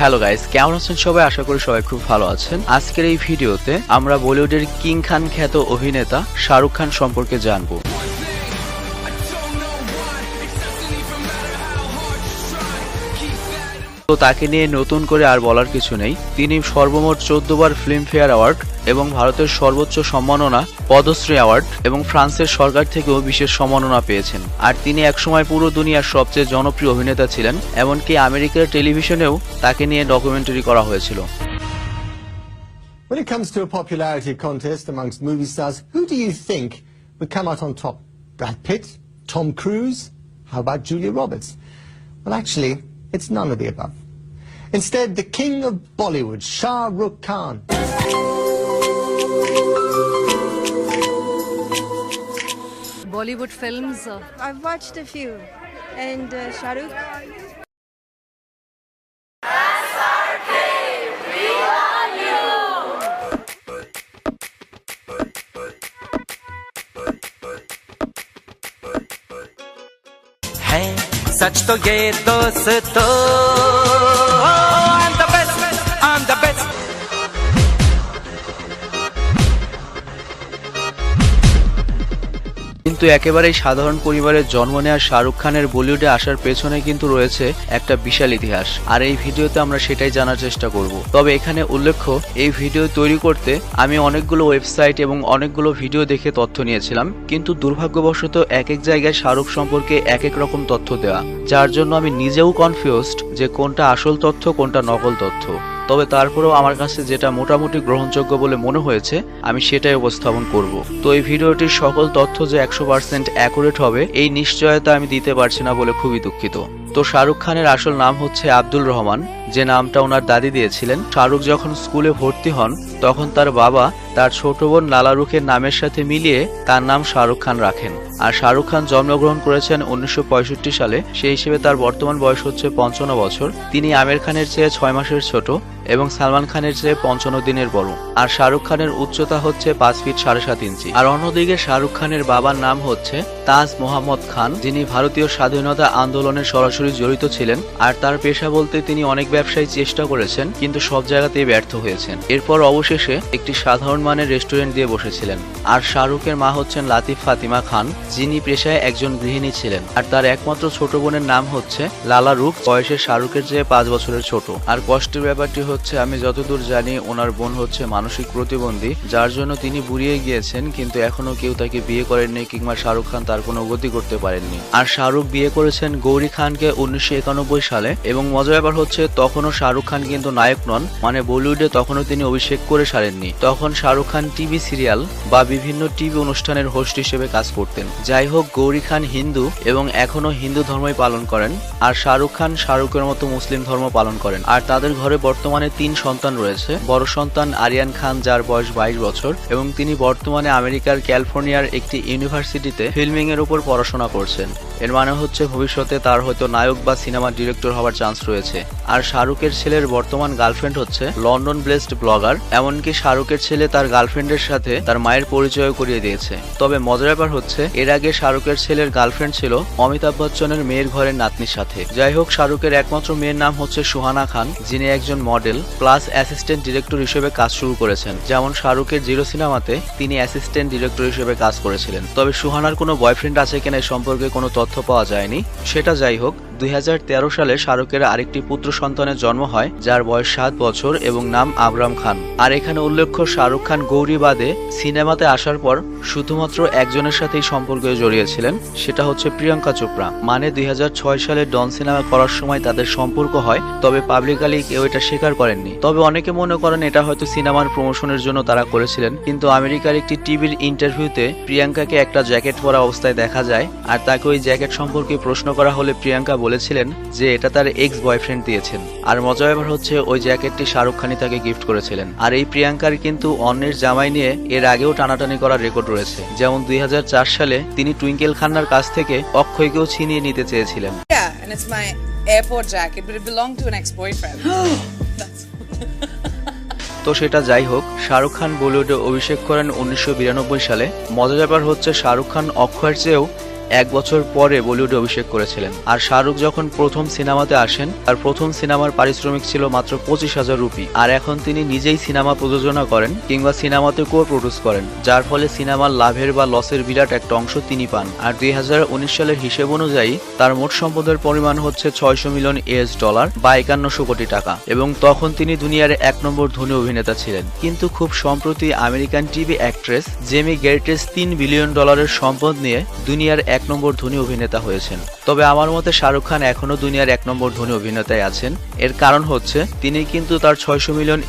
Hello guys, কেমন আছেন সবাই? আশা করি সবাই খুব ভালো আছেন। আজকের এই ভিডিওতে আমরা বলিউডের কিং খান খ্যাত অভিনেতা শাহরুখ খান সম্পর্কে জানবো। তো তাকে নিয়ে নতুন করে আর বলার কিছু নেই। তিনি সর্বমোট 14 বার ফিল্মফেয়ার অ্যাওয়ার্ড এবং ভারতের সর্বোচ্চ সম্মাননা পদ্মশ্রী অ্যাওয়ার্ড এবং ফ্রান্সের সরকার থেকেও বিশেষ সম্মাননা পেয়েছেন। আর তিনি একসময় পুরো দুনিয়ার সবচেয়ে জনপ্রিয় অভিনেতা ছিলেন। এমনকি আমেরিকার টেলিভিশনেও তাকে নিয়ে ডকুমেন্টারি করা হয়েছিল। When it comes to a popularity contest amongst movie stars, who do you think would come out on top? Brad Pitt? Tom Cruise? How about Julia Roberts? Well, actually, it's none of the above. Instead, the king of Bollywood, Shah Rukh Khan. Bollywood films? I've watched a few, and Shah Rukh. है सच तो ये दोस्तों I'm the best, I'm the best. কিন্তু একেবারেই সাধারণ পরিবারের জন্ম নেওয়া শাহরুখ খানের বলিউডে আসার পেছনে কিন্তু রয়েছে একটা বিশাল ইতিহাস। আর এই ভিডিওতে আমরা সেটাই জানার চেষ্টা করব। তবে এখানে উল্লেখ্য, এই ভিডিও তৈরি করতে আমি অনেকগুলো ওয়েবসাইট এবং অনেকগুলো ভিডিও দেখে তথ্য নিয়েছিলাম, কিন্তু দুর্ভাগ্যবশত এক এক জায়গায় শাহরুখ সম্পর্কে এক এক রকম তথ্য দেওয়া, যার জন্য আমি নিজেও কনফিউজড যে কোনটা আসল তথ্য কোনটা নকল তথ্য। তবে তারপরেও আমার কাছে যেটা মোটামুটি গ্রহণযোগ্য বলে মনে হয়েছে আমি সেটাই উপস্থাপন করব। তো এই ভিডিওটির সকল তথ্য যে 100% অ্যাকুরেট হবে এই নিশ্চয়তা আমি দিতে পারছি না বলে খুবই দুঃখিত। তো শাহরুখ খানের আসল নাম হচ্ছে আব্দুল রহমান, যে নামটা ওনার দাদি দিয়েছিলেন। শাহরুখ যখন স্কুলে ভর্তি হন তখন তার বাবা তার ছোট বোন লালা রুখের নামের সাথে মিলিয়ে তার নাম শাহরুখ খান রাখেন। আর শাহরুখ খান জন্মগ্রহণ করেছেন 1965 সালে, সেই হিসেবে তার বর্তমান বয়স হচ্ছে 55 বছর। তিনি আমির খানের চেয়ে 6 মাসের ছোট এবং সালমান খানের চেয়ে 55 দিনের বড়। আর শাহরুখ খানের উচ্চতা হচ্ছে 5 ফিট 7.5 ইঞ্চি। আর অন্যদিকে শাহরুখ খানের বাবার নাম হচ্ছে তাজ মোহাম্মদ খান, যিনি ভারতীয় স্বাধীনতা আন্দোলনের সরাসরি জড়িত ছিলেন। আর তার পেশা বলতে তিনি অনেক ব্যবসায়ী চেষ্টা করেছেন, কিন্তু সব জায়গাতেই ব্যর্থ হয়েছেন। এরপর অবশেষে একটি সাধারণ মানের রেস্টুরেন্ট দিয়ে বসেছিলেন। আর শাহরুখের মা হচ্ছেন লাতিফ ফাতিমা খান, যিনি পেশায় একজন গৃহিণী ছিলেন। আর তার একমাত্র ছোট বোনের নাম হচ্ছে লালা রুখ, বয়সে শাহরুখের চেয়ে 5 বছরের ছোট। আর কষ্টের ব্যাপারটি হচ্ছে, আমি যতদূর জানি ওনার বোন হচ্ছে মানসিক প্রতিবন্ধী, যার জন্য তিনি বুড়িয়ে গিয়েছেন, কিন্তু এখনো কেউ তাকে বিয়ে করেননি কিংবা শাহরুখ খান তার কোনো গতি করতে পারেননি। আর শাহরুখ বিয়ে করেছেন গৌরী খানকে 1991 সালে। এবং মজার ব্যাপার হচ্ছে, তখনও শাহরুখ খান কিন্তু নায়ক নন, মানে বলিউডে তখনও তিনি অভিষেক করে সারেননি। তখন শাহরুখ খান টিভি সিরিয়াল বা বিভিন্ন টিভি অনুষ্ঠানের হোস্ট হিসেবে কাজ করতেন। যাই হোক, গৌরী খান হিন্দু এবং এখনো হিন্দু ধর্মই পালন করেন। আর শাহরুখ খান শাহরুখের মতো মুসলিম ধর্ম পালন করেন। আর তাদের ঘরে বর্তমানে 3 সন্তান রয়েছে। বড় সন্তান আরিয়ান খান, যার বয়স 22 বছর এবং তিনি বর্তমানে আমেরিকার ক্যালিফোর্নিয়ার একটি ইউনিভার্সিটিতে ফিল্মিং এর উপর পড়াশোনা করছেন। এর মানে হচ্ছে ভবিষ্যতে তার হয়তো নায়ক বা সিনেমা ডিরেক্টর হওয়ার চান্স রয়েছে। আর শাহরুখের ছেলের বর্তমান গার্লফ্রেন্ড হচ্ছে লন্ডন বেসড ব্লগার। এমনকি শাহরুখের ছেলে তার গার্লফ্রেন্ডের সাথে তার মায়ের পরিচয় করিয়ে দিয়েছে। তবে মজার ব্যাপার হচ্ছে, এর আগে শাহরুখের ছেলের গার্লফ্রেন্ড ছিল অমিতাভ বচ্চনের মেয়ের ঘরের নাতনির সাথে। যাই হোক, শাহরুখের একমাত্র মেয়ের নাম হচ্ছে সুহানা খান, যিনি একজন মডেল প্লাস অ্যাসিস্ট্যান্ট ডিরেক্টর হিসেবে কাজ শুরু করেছেন। যেমন শাহরুখের জিরো সিনেমাতে তিনি অ্যাসিস্ট্যান্ট ডিরেক্টর হিসেবে কাজ করেছিলেন। তবে সুহানার কোনো বয়ফ্রেন্ড আছে কিনা এই সম্পর্কে কোনো তথ্য পাওয়া যায়নি। সেটা যাই হোক, 2013 সালে শাহরুখের আরেকটি পুত্র সন্তানের জন্ম হয়, যার বয়স 7 বছর এবং নাম আবরাম খান। আর এখানে উল্লেখ্য, শাহরুখ খান গৌরী বাদে সিনেমাতে আসার পর শুধুমাত্র একজনের সাথেই সম্পর্কে জড়িয়েছিলেন, সেটা হচ্ছে প্রিয়াঙ্কা চোপড়া। মানে 2006 সালে ডন সিনেমা করার সময় তাদের সম্পর্ক হয়, তবে পাবলিকালি কেউ এটা স্বীকার করেননি। তবে অনেকে মনে করেন এটা হয়তো সিনেমার প্রমোশনের জন্য তারা করেছিলেন। কিন্তু আমেরিকার একটি টিভির ইন্টারভিউতে প্রিয়াঙ্কাকে একটা জ্যাকেট পরা অবস্থায় দেখা যায়। আর তাকে ওই জ্যাকেট সম্পর্কে প্রশ্ন করা হলে প্রিয়াঙ্কা বলেছিলেন যে এটা তার এক্স বয়ফ্রেন্ড দিয়েছেন। আর মজার ব্যাপার হচ্ছে, ওই জ্যাকেটটি শাহরুখ খানই তাকে গিফট করেছিলেন। আর এই প্রিয়াঙ্কার কিন্তু অন্যের জামাই নিয়ে এর আগেও টানাটানি করার রেকর্ড রয়েছে। যেমন 2004 সালে তিনি টুইঙ্কেল খান্নার কাছ থেকে অক্ষয়কেও ছিনিয়ে নিতে চেয়েছিলেন। Yeah, and it's my airport jacket, but it belonged to an ex-boyfriend. তো সেটা যাই হোক, শাহরুখ খান বলিউডে অভিষেক করেন 1992 সালে। মজার ব্যাপার হচ্ছে, শাহরুখ খান অক্ষয়ের চেয়েও 1 বছর পরে বলিউডে অভিষেক করেছিলেন। আর শাহরুখ যখন প্রথম সিনেমাতে আসেন তার প্রথম সিনেমার পারিশ্রমিক ছিল মাত্র 25,000 রুপি। আর এখন তিনি নিজেই সিনেমা প্রযোজনা করেন কিংবা সিনেমাতে কো-প্রডিউস করেন, যার ফলে সিনেমার লাভের বা লসের বিরাট একটা অংশ তিনি পান। আর 2019 সালের হিসেব অনুযায়ী তার মোট সম্পদের পরিমাণ হচ্ছে $600 মিলিয়ন বা 5100 কোটি টাকা, এবং তখন তিনি দুনিয়ার 1 নম্বর ধনী অভিনেতা ছিলেন। কিন্তু খুব সম্প্রতি আমেরিকান টিভি অ্যাক্ট্রেস জেমি গ্যারেটেস $3 বিলিয়ন সম্পদ নিয়ে দুনিয়ার 1 নম্বর ধনী অভিনেতা হয়েছেন। তবে আমার মতে শাহরুখ খান এখনো দুনিয়ার 1 নম্বর ধনী অভিনেতাই আছেন। এর কারণ হচ্ছে তিনি কিন্তু তার $600 মিলিয়ন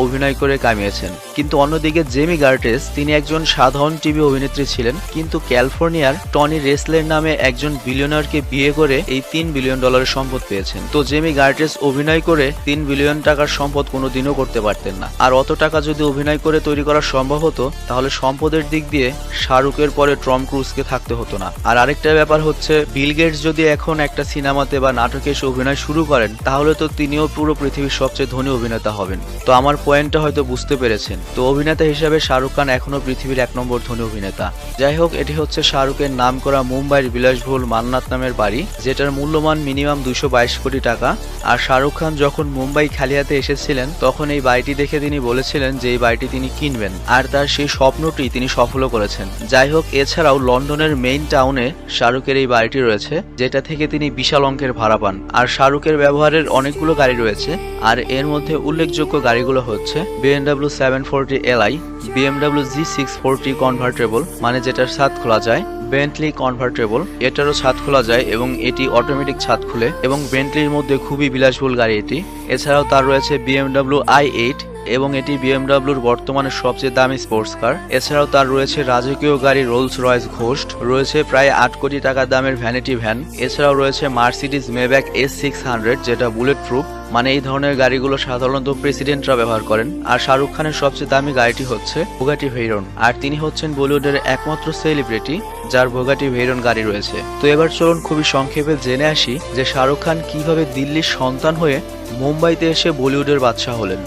অভিনয় করে কামিয়েছেন। কিন্তু অন্যদিকে জেমি গার্টেস তিনি একজন সাধারণ টিভি অভিনেত্রী ছিলেন, কিন্তু ক্যালিফোর্নিয়ার টনি রেসলের নামে একজন বিলিয়নারকে বিয়ে করে এই $3 বিলিয়ন সম্পদ পেয়েছেন। তো জেমি গার্টেস অভিনয় করে $3 বিলিয়ন টাকার সম্পদ কোনোদিনও করতে পারতেন না। আর অত টাকা যদি অভিনয় করে তৈরি করা সম্ভব হতো তাহলে সম্পদের দিক দিয়ে শাহরুখের পরে টম ক্রুজকে থাকতে হতো না। আর আরেকটা ব্যাপার হচ্ছে বিল গেটস যদি এখন একটা সিনেমাতে বা নাটকে এসে অভিনয় শুরু করেন তাহলে তো তিনিও পুরো পৃথিবীর সবচেয়ে ধনী অভিনেতা হবেন। তো আমার পয়েন্টটা হয়তো বুঝতে পেরেছেন। তো অভিনেতা হিসেবে শাহরুখ খান এখনো পৃথিবীর 1 নম্বর ধনী অভিনেতা। যাই হোক, এটি হচ্ছে শাহরুখের নাম করা মুম্বাইয়ের বিলাসবহুল মান্নাত নামের বাড়ি, যেটার মূল্যমান মিনিমাম 222 কোটি টাকা। আর শাহরুখ খান যখন মুম্বাই খালি হাতে এসেছিলেন তখন এই বাড়িটি দেখে তিনি বলেছিলেন যে এই বাড়িটি তিনি কিনবেন, আর তার সেই স্বপ্নটি তিনি সফলও করেছেন। যাই হোক, এছাড়াও লন্ডনের মেইন টাউনে শাহরুখের এই বাড়িটি রয়েছে, যেটা থেকে তিনি বিশাল অঙ্কের ভাড়া পান। আর শাহরুখের ব্যবহারের অনেকগুলো গাড়ি রয়েছে, আর এর মধ্যে উল্লেখযোগ্য গাড়িগুলো হচ্ছে BMW 740 Li, BMW G640 convertible মানে যেটার ছাদ খোলা যায়, বেন্টলি কনভার্টেবল এটারও ছাদ খোলা যায় এবং এটি অটোমেটিক ছাদ খুলে, এবং বেন্টলির মধ্যে খুবই বিলাসবহুল গাড়ি এটি। এছাড়াও তার রয়েছে BMW i8 এবং এটি BMWর বর্তমানে সবচেয়ে দামি স্পোর্টস কার। এছাড়াও তার রয়েছে রাজকীয় গাড়ি রোলস রয়েস ঘোস্ট, রয়েছে প্রায় 8 কোটি টাকা দামের ভ্যানিটি ভ্যান। এছাড়াও রয়েছে মার্সিডিজ মেব্যাক S600 যেটা বুলেট প্রুফ, মানে এই ধরনের গাড়িগুলো সাধারণত প্রেসিডেন্টরা ব্যবহার করেন। আর শাহরুখ খানের সবচেয়ে দামি গাড়িটি হচ্ছে বুগাটি ভেইরন, আর তিনি হচ্ছেন বলিউডের একমাত্র সেলিব্রিটি যার বুগাটি ভেইরন গাড়ি রয়েছে। তো এবার চলুন খুবই সংক্ষেপে জেনে আসি যে শাহরুখ খান কিভাবে দিল্লির সন্তান হয়ে মুম্বাইতে এসে বলিউডের বাদশা হলেন।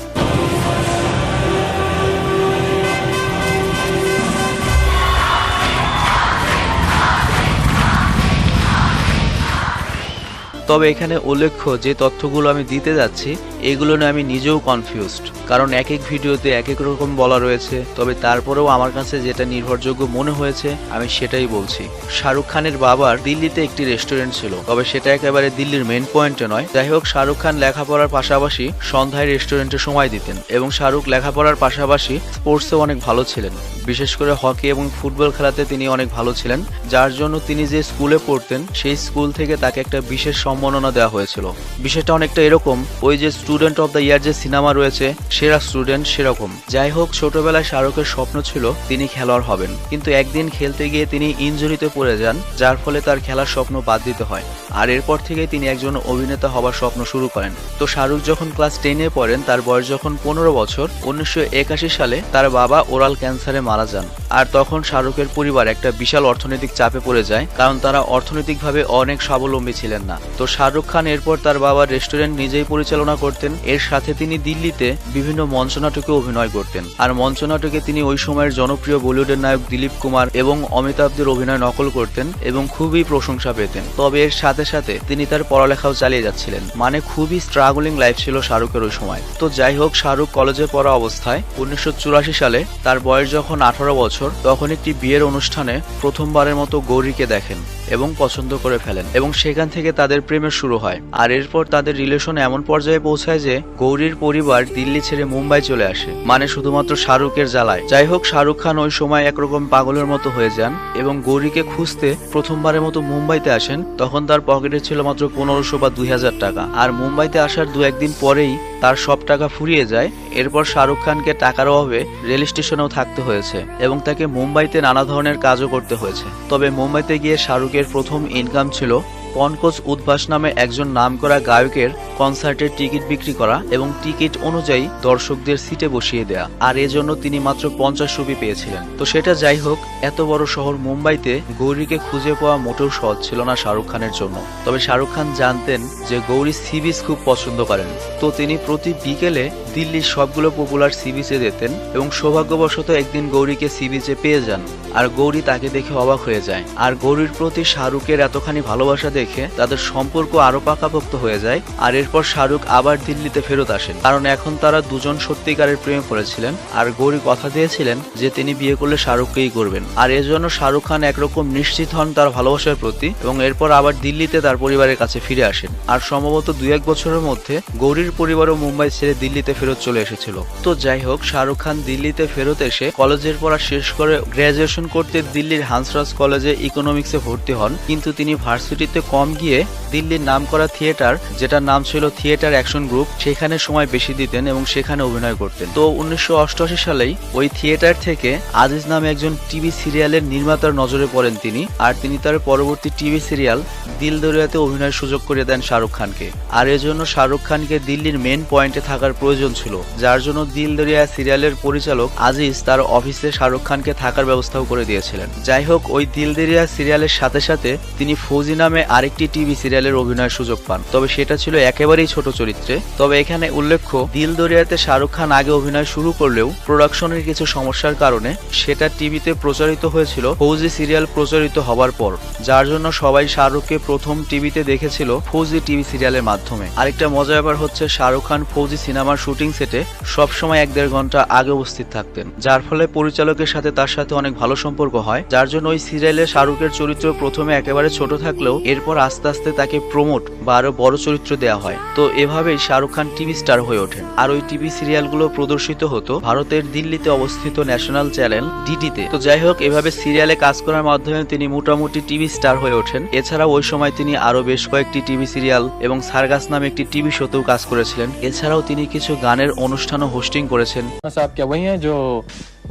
তবে এখানে উল্লেখ্য যে তথ্যগুলো আমি দিতে যাচ্ছি এগুলো নিয়ে আমি নিজেও কনফিউজড, কারণ এক এক ভিডিওতে এক এক রকম বলা রয়েছে। তবে তারপরেও আমার কাছে যেটা নির্ভরযোগ্য মনে হয়েছে আমি সেটাই বলছি। শাহরুখ খানের বাবার দিল্লিতে একটি রেস্টুরেন্ট ছিল, তবে সেটা একেবারে দিল্লির মেন পয়েন্টে নয়। যাই হোক, শাহরুখ খান লেখাপড়ার পাশাপাশি সন্ধ্যায় রেস্টুরেন্টে সময় দিতেন, এবং শাহরুখ লেখাপড়ার পাশাপাশি স্পোর্টসেও অনেক ভালো ছিলেন। বিশেষ করে হকি এবং ফুটবল খেলাতে তিনি অনেক ভালো ছিলেন, যার জন্য তিনি যে স্কুলে পড়তেন সেই স্কুল থেকে তাকে একটা বিশেষ সম্মাননা দেওয়া হয়েছিল। বিষয়টা অনেকটা এরকম, ওই যে স্টুডেন্ট অফ দ্য ইয়ার যে সিনেমা রয়েছে সেরা স্টুডেন্ট সেরকম। যাই হোক, ছোটবেলায় শাহরুখের স্বপ্ন ছিল তিনি খেলোয়াড় হবেন, কিন্তু একদিন খেলতে গিয়ে তিনি ইনজুরিতে পড়ে যান, যার ফলে তার খেলার স্বপ্ন বাদ দিতে হয়। আর এরপর থেকে তিনি একজন অভিনেতা হবার স্বপ্ন শুরু করেন। তো শাহরুখ যখন ক্লাস 10-এ পড়েন, তার বয়স যখন 15 বছর, 1981 সালে তার বাবা ওরাল ক্যান্সারে মারা যান। আর তখন শাহরুখের পরিবার একটা বিশাল অর্থনৈতিক চাপে পড়ে যায়, কারণ তারা অর্থনৈতিকভাবে অনেক স্বাবলম্বী ছিলেন না। তো শাহরুখ খান এরপর তার বাবার রেস্টুরেন্ট নিজেই পরিচালনা করতেন। এর সাথে তিনি দিল্লিতে বিভিন্ন মঞ্চনাটকে অভিনয় করতেন। আর মঞ্চনাটকে তিনি ওই সময়ের জনপ্রিয় বলিউডের নায়ক দিলীপ কুমার এবং অমিতাভদের অভিনয় নকল করতেন এবং খুবই প্রশংসা পেতেন। তবে এর সাথে সাথে তিনি তার পড়ালেখাও চালিয়ে যাচ্ছিলেন, মানে খুবই স্ট্রাগলিং লাইফ ছিল শাহরুখের ওই সময়। তো যাই হোক, শাহরুখ কলেজে পড়া অবস্থায় 1984 সালে তার বয়স যখন 18 বছর, তখন একটি বিয়ের অনুষ্ঠানে প্রথমবারের মতো গৌরীকে দেখেন এবং পছন্দ করে ফেলেন, এবং সেখান থেকে তাদের প্রেমের শুরু হয়। আর এরপর তাদের রিলেশন এমন পর্যায়ে পৌঁছায় যে গৌরীর পরিবার দিল্লি ছেড়ে মুম্বাই চলে আসে, মানে শুধুমাত্র শাহরুখের জ্বালায়। যাই হোক, শাহরুখ খান ওই সময় একরকম পাগলের মতো হয়ে যান এবং গৌরীকে খুঁজতে প্রথমবারের মতো মুম্বাইতে আসেন। তখন তার পকেটে ছিল মাত্র 1500 বা 2000 টাকা। আর মুম্বাইতে আসার 2-1 দিন পরেই তার সব টাকা ফুরিয়ে যায়। এরপর শাহরুখ খানকে টাকার অভাবে রেল স্টেশনেও থাকতে হয়েছে এবং তাকে মুম্বাইতে নানা ধরনের কাজও করতে হয়েছে। তবে মুম্বাইতে গিয়ে শাহরুখের প্রথম ইনকাম ছিল পঙ্কজ উদ্ভাস নামে একজন নামকরা গায়কের কনসার্টের টিকিট বিক্রি করা এবং টিকিট অনুযায়ী দর্শকদের সিটে বসিয়ে দেয়া, আর এজন্য তিনি মাত্র 50 রুপি পেয়েছিলেন। তো সেটা যাই হোক, এত বড় শহর মুম্বাইতে গৌরীকে খুঁজে পাওয়া মোটেও সহজ ছিল না শাহরুখ খানের জন্য। তবে শাহরুখ খান জানতেন যে গৌরী সি বিচ খুব পছন্দ করেন, তো তিনি প্রতি বিকেলে দিল্লির সবগুলো পপুলার সি বিচে যেতেন এবং সৌভাগ্যবশত একদিন গৌরীকে সি বিচে পেয়ে যান, আর গৌরী তাকে দেখে অবাক হয়ে যায়। আর গৌরীর প্রতি শাহরুখের এতখানি ভালোবাসা দেখে তাদের সম্পর্ক আরো পাকাপোক্ত হয়ে যায়। আর এরপর শাহরুখ আবার দিল্লিতে ফেরত আসেন, কারণ এখন তারা দুজন সত্যিকারের প্রেমে পড়েছিলেন। আর গৌরী কথা দিয়েছিলেন যে তিনি বিয়ে করলে শাহরুখকেই করবেন, আর এজন্য শাহরুখ খান একরকম নিশ্চিত হন তার ভালোবাসার প্রতি এবং এরপর আবার দিল্লিতে তার পরিবারের কাছে ফিরে আসেন। আর সম্ভবত 2-1 বছরের মধ্যে গৌরীর পরিবারও মুম্বাই ছেড়ে দিল্লিতে ফেরত চলে এসেছিল। তো যাই হোক, শাহরুখ খান দিল্লিতে ফেরত এসে কলেজের পড়া শেষ করে গ্রাজুয়েশন করতে দিল্লির হান্সরাজ কলেজে ইকোনমিক্সে ভর্তি হন, কিন্তু তিনি ভার্সিটিতে কম গিয়ে দিল্লির নামকরা থিয়েটার, যেটার নাম ছিল থিয়েটার অ্যাকশন গ্রুপ, সেখানে সময় বেশি দিতেন এবং সেখানে অভিনয় করতেন। তো 1988 সালেই ওই থিয়েটার থেকে আজিজ নামে একজন টিভি সিরিয়ালের নির্মাতার নজরে পড়েন তিনি, আর তিনি তার পরবর্তী টিভি সিরিয়াল দিল দরিয়াতে অভিনয়ের সুযোগ করে দেন শাহরুখ খানকে। আর এজন্য শাহরুখ খানকে দিল্লির মেন পয়েন্টে থাকার প্রয়োজন ছিল, যার জন্য দিল দরিয়া সিরিয়ালের পরিচালক আজিজ তার অফিসে শাহরুখ খানকে থাকার ব্যবস্থাও করে দিয়েছিলেন। যাই হোক, ওই দিল দরিয়া সিরিয়ালের সাথে সাথে তিনি ফৌজি নামে আরেকটি টিভি সিরিয়ালের অভিনয়ের সুযোগ পান, তবে সেটা ছিল একেবারেই ছোট চরিত্রে। তবে এখানে উল্লেখ্য, দিল দরিয়াতে শাহরুখ খান আগে অভিনয় শুরু করলেও প্রোডাকশনের কিছু সমস্যার কারণে সেটা টিভিতে প্রচারিত হয়েছিল ফৌজি সিরিয়াল প্রচারিত হবার পর, যার জন্য সবাই শাহরুখকে প্রথম টিভিতে দেখেছিল ফৌজি টিভি সিরিয়ালের মাধ্যমে। আরেকটা মজার ব্যাপার হচ্ছে, শাহরুখ খান ফৌজি সিনেমার শুটিং সেটে সবসময় 1-1.5 ঘন্টা আগে উপস্থিত থাকতেন, যার ফলে পরিচালকের সাথে তার সাথে অনেক ভালো সম্পর্ক হয়, যার জন্য ওই সিরিয়ালে শাহরুখের চরিত্র প্রথমে একেবারে ছোট থাকলেও এরপর আস্তে আস্তে তাকে প্রমোট বা আরো বড় চরিত্র দেওয়া হয়। তো এভাবেই শাহরুখ খান টিভি স্টার হয়ে ওঠেন। আর ওই টিভি সিরিয়ালগুলো প্রদর্শিত হতো ভারতের দিল্লিতে অবস্থিত ন্যাশনাল চ্যানেল ডিডিতে। তো যাই হোক, এভাবে সিরিয়ালে কাজ করার মাধ্যমে তিনি মোটামুটি টিভি স্টার হয়ে ওঠেন। এছাড়াও ওই সময় তিনি আরো বেশ কয়েকটি টিভি সিরিয়াল এবং সার্গাস নামে একটি টিভি শোতেও কাজ করেছিলেন। এছাড়াও তিনি কিছু গানের অনুষ্ঠানও হোস্টিং করেছেন। साहब क्या वही हैं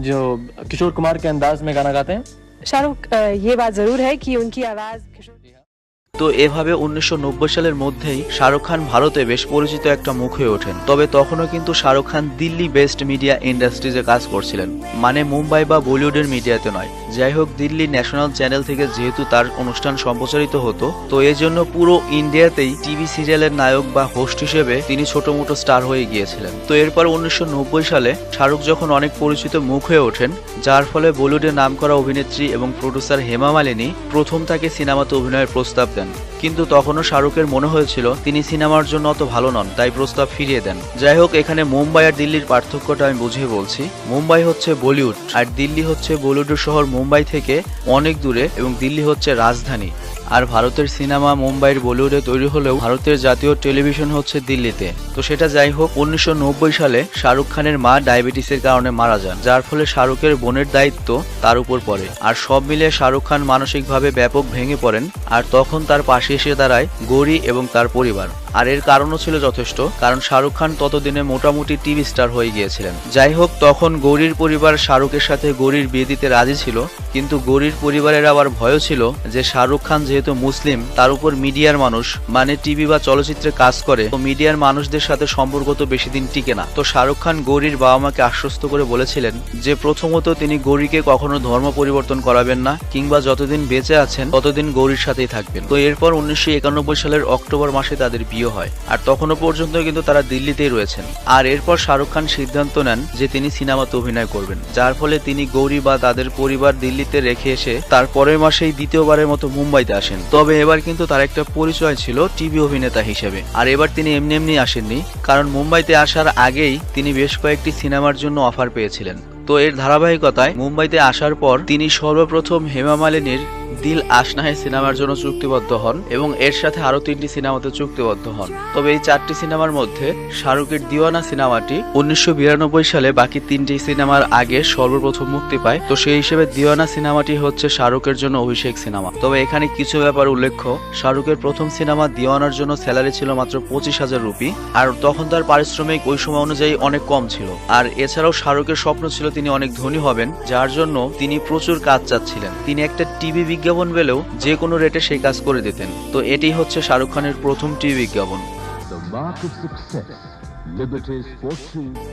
जो किशोर कुमार के अंदाज में गाना गाते हैं? शाहरुख ये बात जरूर है कि उनकी आवाज তো এভাবে 1990 সালের মধ্যেই শাহরুখ খান ভারতে বেশ পরিচিত একটা মুখ হয়ে ওঠেন। তবে তখনও কিন্তু শাহরুখ খান দিল্লি বেস্ট মিডিয়া ইন্ডাস্ট্রিজে কাজ করছিলেন, মানে মুম্বাই বা বলিউডের মিডিয়াতে নয়। যাই হোক, দিল্লি ন্যাশনাল চ্যানেল থেকে যেহেতু তার অনুষ্ঠান সম্প্রচারিত হতো, তো এই জন্য পুরো ইন্ডিয়াতেই টিভি সিরিয়ালের নায়ক বা হোস্ট হিসেবে তিনি ছোট মোটো স্টার হয়ে গিয়েছিলেন। তো এরপর 1990 সালে শাহরুখ যখন অনেক পরিচিত মুখ হয়ে ওঠেন, যার ফলে বলিউডের নামকরা অভিনেত্রী এবং প্রডিউসার হেমা মালিনী প্রথম তাকে সিনেমাতে অভিনয়ের প্রস্তাব দেন, কিন্তু তখনও শাহরুখের মনে হয়েছিল তিনি সিনেমার জন্য অত ভালো নন, তাই প্রস্তাব ফিরিয়ে দেন। যাই হোক, এখানে মুম্বাই আর দিল্লির পার্থক্যটা আমি বুঝিয়ে বলছি। মুম্বাই হচ্ছে বলিউড আর দিল্লি হচ্ছে বলিউডের শহর মুম্বাই থেকে অনেক দূরে, এবং দিল্লি হচ্ছে রাজধানী। আর ভারতের সিনেমা মুম্বাইয়ের বলিউডে তৈরি হলেও ভারতের জাতীয় টেলিভিশন হচ্ছে দিল্লিতে। তো সেটা যাই হোক, 1990 সালে শাহরুখ খানের মা ডায়াবেটিসের কারণে মারা যান, যার ফলে শাহরুখের বোনের দায়িত্ব তার উপর পড়ে। আর সব মিলিয়ে শাহরুখ খান মানসিকভাবে ব্যাপক ভেঙে পড়েন, আর তখন তার পাশে এসে দাঁড়ায় গৌরী এবং তার পরিবার। আর এর কারণও ছিল যথেষ্ট, কারণ শাহরুখ খান ততদিনে মোটামুটি টিভি স্টার হয়ে গিয়েছিলেন। যাই হোক, তখন গৌরীর পরিবার শাহরুখের সাথে গৌরীর বিয়ে দিতে রাজি ছিল, কিন্তু গৌরীর পরিবারের আবার ভয় ছিল যে শাহরুখ খান যেহেতু মুসলিম, তার উপর মিডিয়ার মানুষ, মানে টিভি বা চলচ্চিত্রে কাজ করে, তো মিডিয়ার মানুষদের সাথে সম্পর্ক তো বেশি দিন টিকে না। তো শাহরুখ খান গৌরীর বাবা মাকে আশ্বস্ত করে বলেছিলেন যে প্রথমত তিনি গৌরীকে কখনো ধর্ম পরিবর্তন করাবেন না, কিংবা যতদিন বেঁচে আছেন ততদিন গৌরীর সাথেই থাকবেন। তো এরপর 1991 সালের অক্টোবর মাসে তাদের বিয়ে হয়, আর তখনও পর্যন্ত কিন্তু তারা দিল্লিতেই রয়েছেন। আর এরপর শাহরুখ খান সিদ্ধান্ত নেন যে তিনি সিনেমাতে অভিনয় করবেন, যার ফলে তিনি গৌরী বা তাদের পরিবার দিল্লিতে রেখে এসে তার পরের মাসেই দ্বিতীয়বারের মতো মুম্বাইতে আসেন। তবে এবার কিন্তু তার একটা পরিচয় ছিল টিভি অভিনেতা হিসেবে। আর এবার তিনি এমনি এমনি আসেননি, কারণ মুম্বাইতে আসার আগেই তিনি বেশ কয়েকটি সিনেমার জন্য অফার পেয়েছিলেন। তো এর ধারাবাহিকতায় মুম্বাইতে আসার পর তিনি সর্বপ্রথম হেমা মালিনীর দিল আশনা হে সিনেমার জন্য চুক্তিবদ্ধ হন, এবং এর সাথে আরো 3টি সিনেমাতে চুক্তিবদ্ধ হন। তবে এই 4টি সিনেমার মধ্যে শাহরুখের দিওয়ানা সিনেমাটি 1992 সালে বাকি 3টি সিনেমার আগে সর্বপ্রথম মুক্তি পায়। তো সেই হিসেবে দিওয়ানা সিনেমাটি হচ্ছে শাহরুখের জন্য অভিষেক সিনেমা। তবে এখানে কিছু ব্যাপার উল্লেখ্য, শাহরুখের প্রথম সিনেমা দিওয়ানার জন্য স্যালারি ছিল মাত্র 25,000 রুপি, আর তখন তার পারিশ্রমিক ওই সময় অনুযায়ী অনেক কম ছিল। আর এছাড়াও শাহরুখের স্বপ্ন ছিল তিনি অনেক ধনী হবেন, যার জন্য তিনি প্রচুর কাজ চাচ্ছিলেন। তিনি একটা টিভি বিজ্ঞাপন বিজ্ঞাপন পেলেও যে কোনো রেটে সেই কাজ করে দিতেন। তো এটি হচ্ছে শাহরুখ খানের প্রথম টিভি বিজ্ঞাপন।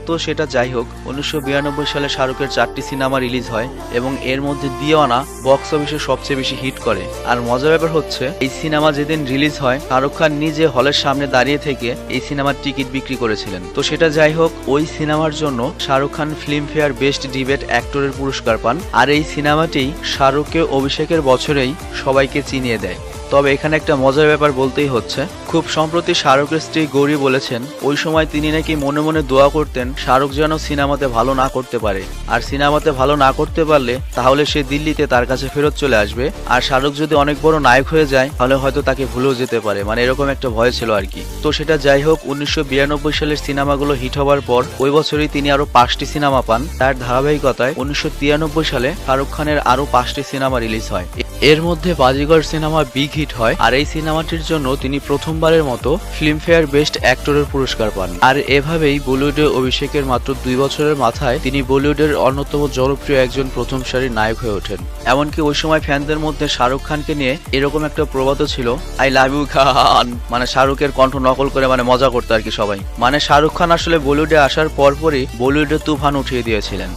তো সেটা যাই হোক, 1992 সালে শাহরুখের 4টি সিনেমা রিলিজ হয় এবং এর মধ্যে দিওয়ানা বক্স অফিসে সবচেয়ে বেশি হিট করে। আর মজার ব্যাপার হচ্ছে, এই সিনেমা যেদিন রিলিজ হয় শাহরুখ খান নিজে হলের সামনে দাঁড়িয়ে থেকে এই সিনেমার টিকিট বিক্রি করেছিলেন। তো সেটা যাই হোক, ওই সিনেমার জন্য Shahrukh Khan Filmfare best debate অ্যাক্টরের পুরস্কার পান। আর এই সিনেমাটি শাহরুখকে অভিষেকের বছরেই সবাইকে চিনিয়ে দেয়। তবে এখানে একটা মজার ব্যাপার বলতেই হচ্ছে, খুব সম্প্রতি শাহরুখের স্ত্রী গৌরী বলেছেন ওই সময় তিনি নাকি মনে মনে দোয়া করতেন শাহরুখ যেন সিনেমাতে ভালো না করতে পারে, আর সিনেমাতে ভালো না করতে পারলে তাহলে সে দিল্লিতে তার কাছে ফেরত চলে আসবে, আর শাহরুখ যদি অনেক বড় নায়ক হয়ে যায় তাহলে হয়তো তাকে ভুলেও যেতে পারে, মানে এরকম একটা ভয় ছিল আর কি। তো সেটা যাই হোক, 1992 সালের সিনেমাগুলো হিট হওয়ার পর ওই বছরই তিনি আরো 5টি সিনেমা পান। তার ধারাবাহিকতায় 1993 সালে শাহরুখ খানের আরো 5টি সিনেমা রিলিজ হয়। এর মধ্যে বাজিগর সিনেমা বিগ হিট হয়, আর এই সিনেমাটির জন্য তিনি প্রথমবারের মতো ফিল্মফেয়ার বেস্ট অ্যাক্টরের পুরস্কার পান। আর এভাবেই বলিউডে অভিষেকের মাত্র 2 বছরের মাথায় তিনি বলিউডের অন্যতম জনপ্রিয় একজন প্রথম সারির নায়ক হয়ে ওঠেন। এমনকি ওই সময় ফ্যানদের মধ্যে শাহরুখ খানকে নিয়ে এরকম একটা প্রবাদও ছিল, আই লাভ ইউ খান, মানে শাহরুখের কণ্ঠ নকল করে মানে মজা করতো আর কি সবাই। মানে শাহরুখ খান আসলে বলিউডে আসার পরপরই বলিউডে তুফান উঠিয়ে দিয়েছিলেন।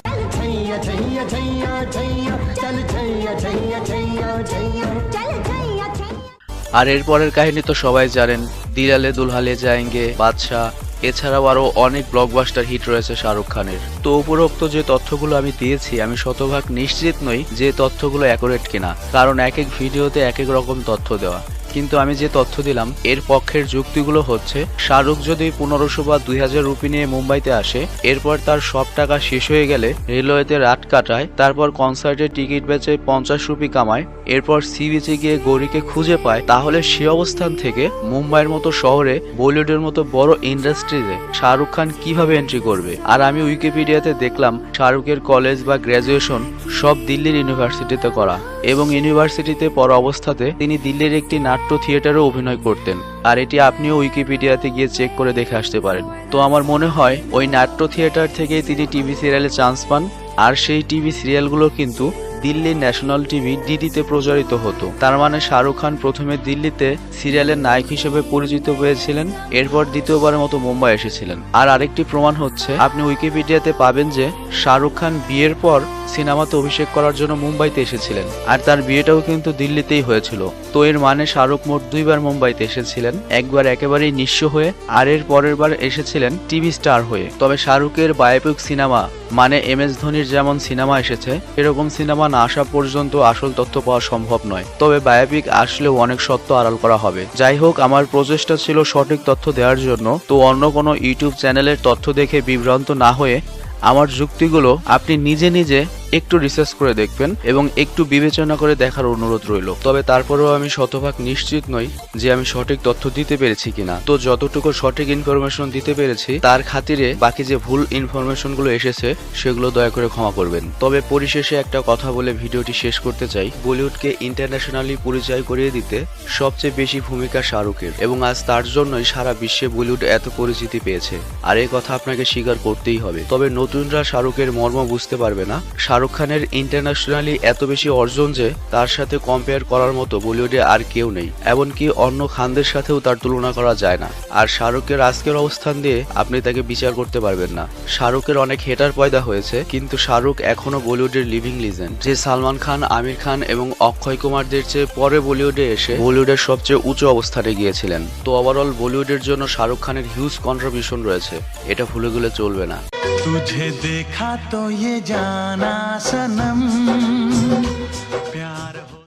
আর এরপরের কাহিনী তো সবাই জানেন, দিলালে দুলহালে যায়েঙ্গে, বাদশা, এছাড়াও আরো অনেক ব্লকবাস্টার হিট রয়েছে শাহরুখ খানের। তো উপরোক্ত যে তথ্যগুলো আমি দিয়েছি, আমি শতভাগ নিশ্চিত নই যে তথ্যগুলো অ্যাকুরেট কিনা, কারণ এক এক ভিডিওতে এক এক রকম তথ্য দেওয়া। কিন্তু আমি যে তথ্য দিলাম এর পক্ষের যুক্তিগুলো হচ্ছে, শাহরুখ যদি 1500 বা 2000 রুপি নিয়ে মুম্বাইতে আসে, এরপর তার সব টাকা শেষ হয়ে গেলে রেলওয়েতে রাত কাটায়, তারপর কনসার্টের টিকিট বেচে 50 রুপি কামায়, এরপর সি বিচে গিয়ে গৌরীকে খুঁজে পায়, তাহলে সে অবস্থান থেকে মুম্বাইয়ের মতো শহরে বলিউডের মতো বড় ইন্ডাস্ট্রিতে শাহরুখ খান কিভাবে এন্ট্রি করবে? আর আমি উইকিপিডিয়াতে দেখলাম শাহরুখের কলেজ বা গ্র্যাজুয়েশন সব দিল্লির ইউনিভার্সিটিতে করা, এবং ইউনিভার্সিটিতে পড়া অবস্থাতে তিনি দিল্লির একটি নাট্য থিয়েটারে অভিনয় করতেন। আর এটি আপনিও উইকিপিডিয়াতে গিয়ে চেক করে দেখে আসতে পারেন। তো আমার মনে হয় ওই নাট্য থিয়েটার থেকেই তিনি টিভি সিরিয়ালে চান্স পান, আর সেই টিভি সিরিয়ালগুলো কিন্তু দিল্লির ন্যাশনাল টিভি ডিডিতে প্রচারিত হতো। তার মানে শাহরুখ খান প্রথমে দিল্লিতে সিরিয়ালের নায়ক হিসেবে পরিচিত হয়েছিলেন, এরপর দ্বিতীয়বারের মতো মুম্বাই এসেছিলেন। আর আরেকটি প্রমাণ হচ্ছে, আপনি উইকিপিডিয়াতে পাবেন যে শাহরুখ খান বিয়ের পর সিনেমাতে অভিষেক করার জন্য মুম্বাইতে এসেছিলেন, আর তার বিয়েটাও কিন্তু দিল্লিতেই হয়েছিল। তো এর মানে শাহরুখ মোট 2 বার মুম্বাইতে এসেছিলেন, একবার একেবারেই নিঃস্ব হয়ে, আর এর পরের বার এসেছিলেন টিভি স্টার হয়ে। তবে শাহরুখের বায়োপিক সিনেমা মানে MS ধোনির যেমন সিনেমা এসেছে, এরকম সিনেমা না আসা পর্যন্ত আসল তথ্য পাওয়া সম্ভব নয়। তবে বায়োপিক আসলেও অনেক সত্য আড়াল করা হবে। যাই হোক, আমার প্রচেষ্টা ছিল সঠিক তথ্য দেওয়ার জন্য। তো অন্য কোনো ইউটিউব চ্যানেলের তথ্য দেখে বিভ্রান্ত না হয়ে আমার যুক্তিগুলো আপনি নিজে নিজে একটু রিসার্চ করে দেখবেন এবং একটু বিবেচনা করে দেখার অনুরোধ রইল। তবে তারপরেও আমি শতভাগ নিশ্চিত নই যে আমি সঠিক তথ্য দিতে পেরেছি কিনা। তো যতটুকু সঠিক ইনফরমেশন দিতে পেরেছি তার খাতিরে বাকি যে ভুল ইনফরমেশনগুলো এসেছে সেগুলো দয়া করে ক্ষমা করবেন। তবে পরিশেষে একটা কথা বলে ভিডিওটি শেষ করতে চাই, বলিউডকে ইন্টারন্যাশনালি পরিচয় করিয়ে দিতে সবচেয়ে বেশি ভূমিকা শাহরুখের, এবং আজ তার জন্যই সারা বিশ্বে বলিউড এত পরিচিতি পেয়েছে। আর এই কথা আপনাকে স্বীকার করতেই হবে। তবে নতুনরা শাহরুখের মর্ম বুঝতে পারবে না। শাহরুখ খানের ইন্টারন্যাশনালি এত বেশি অর্জন যে তার সাথে কম্পেয়ার করার মতো বলিউডে আর কেউ নেই, এমনকি অন্য খানদের সাথেও তার তুলনা করা যায় না। আর শাহরুখের আজকের অবস্থান দিয়ে আপনি তাকে বিচার করতে পারবেন না। শাহরুখের অনেক হেটার পয়দা হয়েছে, কিন্তু শাহরুখ এখনো বলিউডের লিভিং লিজেন্ড, যে সালমান খান, আমির খান এবং অক্ষয় কুমারদের চেয়ে পরে বলিউডে এসে বলিউডের সবচেয়ে উঁচু অবস্থানে গিয়েছিলেন। তো ওভারঅল বলিউডের জন্য শাহরুখ খানের হিউজ কন্ট্রিবিউশন রয়েছে, এটা ভুলে গেলে চলবে না। तुझे देखा तो ये जाना सनम